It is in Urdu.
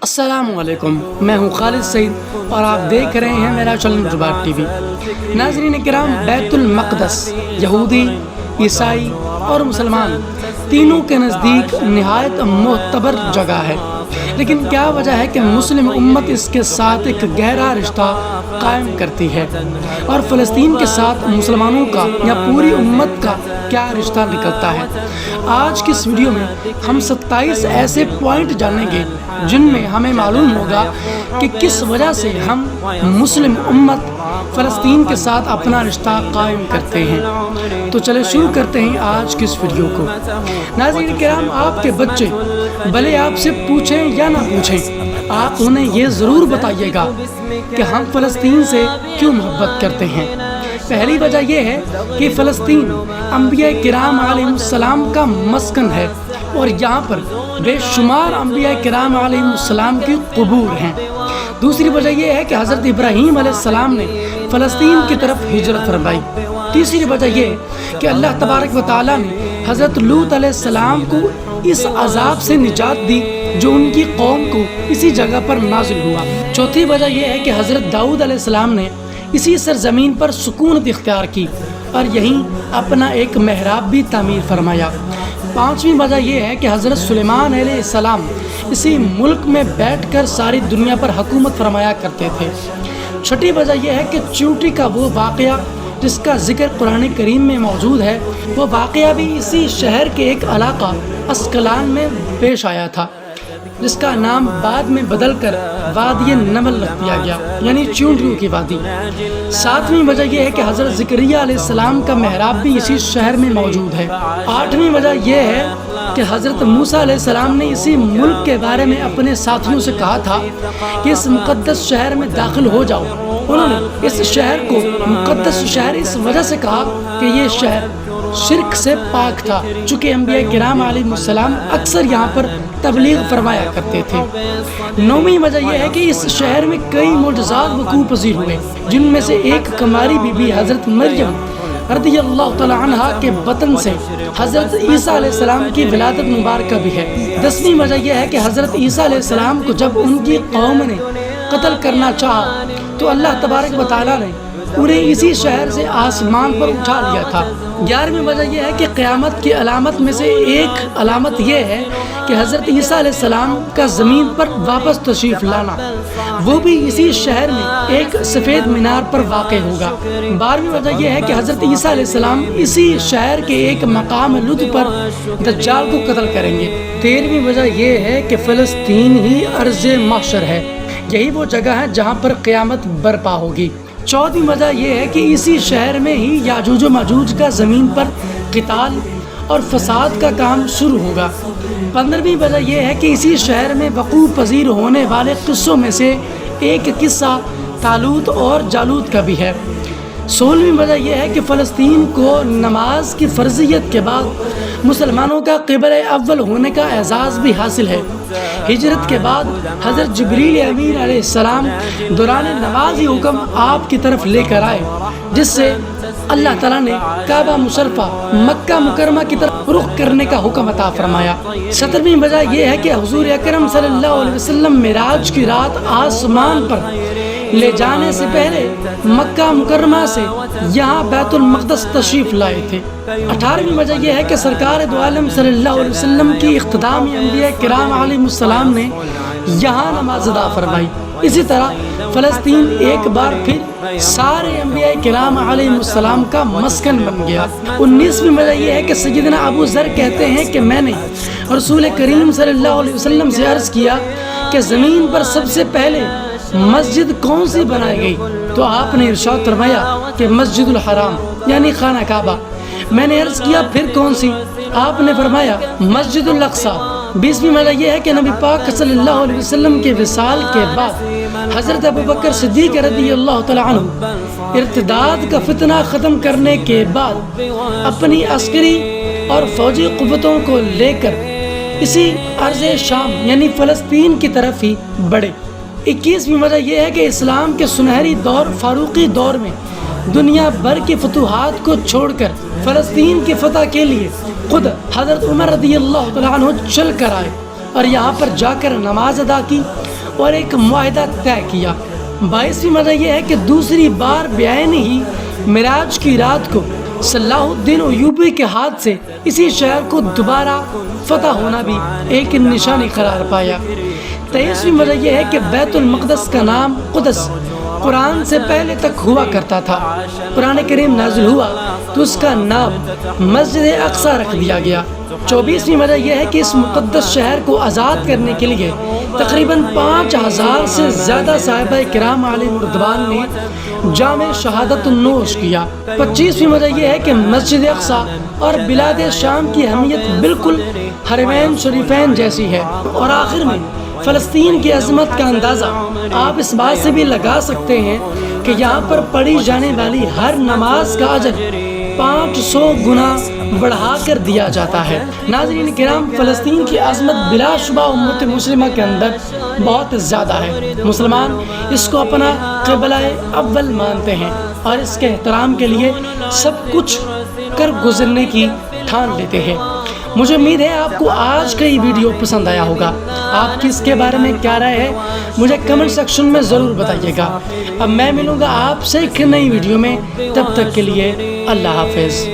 السلام علیکم، میں ہوں خالد سعید اور آپ دیکھ رہے ہیں میرا چینل جبات ٹی وی۔ ناظرین کرام، بیت المقدس یہودی، عیسائی اور مسلمان تینوں کے نزدیک نہایت معتبر جگہ ہے، لیکن کیا وجہ ہے کہ مسلم امت اس کے ساتھ ایک گہرا رشتہ قائم کرتی ہے، اور فلسطین کے ساتھ مسلمانوں کا یا پوری امت کا کیا رشتہ نکلتا ہے؟ آج کی اس ویڈیو میں ہم 27 ایسے پوائنٹ جانیں گے جن میں ہمیں معلوم ہوگا کہ کس وجہ سے ہم مسلم امت فلسطین کے ساتھ اپنا رشتہ قائم کرتے ہیں۔ تو چلے شروع کرتے ہیں آج کی اس ویڈیو کو۔ ناظرین کرام، آپ کے بچے بھلے آپ سے پوچھیں یا نہ پوچھیں، آپ انہیں یہ ضرور بتائیے گا کہ ہم فلسطین سے کیوں محبت کرتے ہیں۔ پہلی وجہ یہ ہے کہ فلسطین انبیاء کرام علیہ السلام کا مسکن ہے، اور یہاں پر بے شمار انبیاء کرام علیہ السلام کی قبور ہیں۔ دوسری وجہ یہ ہے کہ حضرت ابراہیم علیہ السلام نے فلسطین کی طرف ہجرت فرمائی۔ تیسری وجہ یہ ہے کہ اللہ تبارک و تعالیٰ نے حضرت لوط علیہ السلام کو اس عذاب سے نجات دی جو ان کی قوم کو اسی جگہ پر نازل ہوا۔ چوتھی وجہ یہ ہے کہ حضرت داؤد علیہ السلام نے اسی سرزمین پر سکونت اختیار کی اور یہیں اپنا ایک محراب بھی تعمیر فرمایا۔ پانچویں وجہ یہ ہے کہ حضرت سلیمان علیہ السلام اسی ملک میں بیٹھ کر ساری دنیا پر حکومت فرمایا کرتے تھے۔ چھٹی وجہ یہ ہے کہ چیونٹی کا وہ واقعہ جس کا ذکر قرآن کریم میں موجود ہے، وہ واقعہ بھی اسی شہر کے ایک علاقہ اسکلان میں پیش آیا تھا، جس کا نام بعد میں بدل کر وادی نمل رکھ دیا گیا، یعنی چیونٹیوں کی وادی۔ ساتویں وجہ یہ ہے کہ حضرت زکریا علیہ السلام کا محراب بھی اسی شہر میں موجود ہے۔ آٹھویں وجہ یہ ہے کہ حضرت موسیٰ علیہ السلام نے اسی ملک کے بارے میں اپنے ساتھیوں سے کہا تھا کہ اس مقدس شہر میں داخل ہو جاؤ۔ انہوں نے اس شہر کو مقدس شہر اس وجہ سے کہا کہ یہ شہر شرک سے پاک تھا، چونکہ انبیاء کرام علیہ السلام اکثر یہاں پر تبلیغ فرمایا کرتے تھے۔ نویں وجہ یہ ہے کہ اس شہر میں کئی معجزات وقوع پذیر ہوئے، جن میں سے ایک کماری بی بی حضرت مریم رضی اللہ تعالی عنہا کے بطن سے حضرت عیسیٰ علیہ السلام کی ولادت مبارکہ بھی ہے۔ 10ویں وجہ یہ ہے کہ حضرت عیسیٰ علیہ السلام کو جب ان کی قوم نے قتل کرنا چاہا تو اللہ تبارک و تعالیٰ نے انہیں اسی شہر سے آسمان پر اٹھا لیا تھا۔ 11ویں وجہ یہ ہے کہ قیامت کی علامت میں سے ایک علامت یہ ہے کہ حضرت عیسیٰ علیہ السلام کا زمین پر واپس تشریف لانا، وہ بھی اسی شہر میں ایک سفید مینار پر واقع ہوگا۔ 12ویں وجہ یہ ہے کہ حضرت عیسیٰ علیہ السلام اسی شہر کے ایک مقام لد پر دجال کو قتل کریں گے۔ 13ویں وجہ یہ ہے کہ فلسطین ہی ارض محشر ہے، یہی وہ جگہ ہے جہاں پر قیامت برپا ہوگی۔ 14ویں وجہ یہ ہے کہ اسی شہر میں ہی یاجوج و ماجوج کا زمین پر قتال اور فساد کا کام شروع ہوگا۔ 15ویں وجہ یہ ہے کہ اسی شہر میں وقوع پذیر ہونے والے قصوں میں سے ایک قصہ طالوت اور جالوت کا بھی ہے۔ 16ویں وجہ یہ ہے کہ فلسطین کو نماز کی فرضیت کے بعد مسلمانوں کا قبلہ اول ہونے کا اعزاز بھی حاصل ہے۔ ہجرت کے بعد حضرت جبریل امین علیہ السلام دوران نماز ہی حکم آپ کی طرف لے کر آئے، جس سے اللہ تعالیٰ نے کعبہ مشرفہ مکہ مکرمہ کی طرف رخ کرنے کا حکم عطا فرمایا۔ 17ویں وجہ یہ ہے کہ حضور اکرم صلی اللہ علیہ وسلم معراج کی رات آسمان پر لے جانے سے پہلے مکہ مکرمہ سے یہاں بیت المقدس تشریف لائے تھے۔ 18ویں وجہ یہ ہے کہ سرکار دو عالم صلی اللہ علیہ وسلم کی اقتداء میں انبیاء کرام علیہ السلام نے یہاں نماز ادا فرمائی۔ اسی طرح فلسطین ایک بار پھر سارے انبیاء کرام علیہ السلام کا مسکن بن گیا۔ 19ویں وجہ یہ ہے کہ سیدنا ابو ذر کہتے ہیں کہ میں نے رسول کریم صلی اللہ علیہ وسلم سے عرض کیا کہ زمین پر سب سے پہلے مسجد کون سی بنائی گئی؟ تو آپ نے ارشاد فرمایا کہ مسجد الحرام، یعنی خانہ کعبہ۔ میں نے عرض کیا پھر کون سی؟ آپ نے فرمایا مسجد الاقصیٰ۔ 20ویں وجہ یہ ہے کہ نبی پاک صلی اللہ علیہ وسلم کے وصال کے بعد حضرت ابوبکر صدیق رضی اللہ تعالی عنہ ارتداد کا فتنہ ختم کرنے کے بعد اپنی عسکری اور فوجی قوتوں کو لے کر اسی ارض شام یعنی فلسطین کی طرف ہی بڑھے۔ 21ویں وجہ یہ ہے کہ اسلام کے سنہری دور فاروقی دور میں دنیا بھر کی فتوحات کو چھوڑ کر فلسطین کی فتح کے لیے خود حضرت عمر رضی اللہ تعالیٰ عنہ چل کر آئے اور یہاں پر جا کر نماز ادا کی اور ایک معاہدہ طے کیا۔ 22ویں وجہ یہ ہے کہ دوسری بار بعین ہی معراج کی رات کو صلاح الدین ایوبی کے ہاتھ سے اسی شہر کو دوبارہ فتح ہونا بھی ایک نشانی قرار پایا۔ 23ویں وجہ یہ ہے کہ بیت المقدس کا نام قدس قرآن سے پہلے تک ہوا کرتا تھا، قرآن کریم نازل ہوا تو اس کا نام مسجد اقصی رکھ دیا گیا۔ 24ویں وجہ یہ ہے کہ اس مقدس شہر کو آزاد کرنے کے لیے تقریباً 5000 سے زیادہ صحابہ کرام علیہم رضوان نے جامع شہادت نوش کیا۔ 25ویں وجہ یہ ہے کہ مسجد اقصی اور بلاد شام کی اہمیت بالکل حرمین شریفین جیسی ہے۔ اور آخر میں فلسطین کی عظمت کا اندازہ آپ اس بات سے بھی لگا سکتے ہیں کہ یہاں پر پڑھی جانے والی ہر نماز کا اجر 500 گنا بڑھا کر دیا جاتا ہے۔ ناظرین کرام، فلسطین کی عظمت بلا شبہ امت مسلمہ کے اندر بہت زیادہ ہے۔ مسلمان اس کو اپنا قبلہ اول مانتے ہیں اور اس کے احترام کے لیے سب کچھ کر گزرنے کی ٹھان لیتے ہیں۔ مجھے امید ہے آپ کو آج کا یہ ویڈیو پسند آیا ہوگا۔ آپ کی اس کے بارے میں کیا رائے ہے مجھے کمنٹ سیکشن میں ضرور بتائیے گا۔ اب میں ملوں گا آپ سے ایک نئی ویڈیو میں، تب تک کے لیے اللہ حافظ۔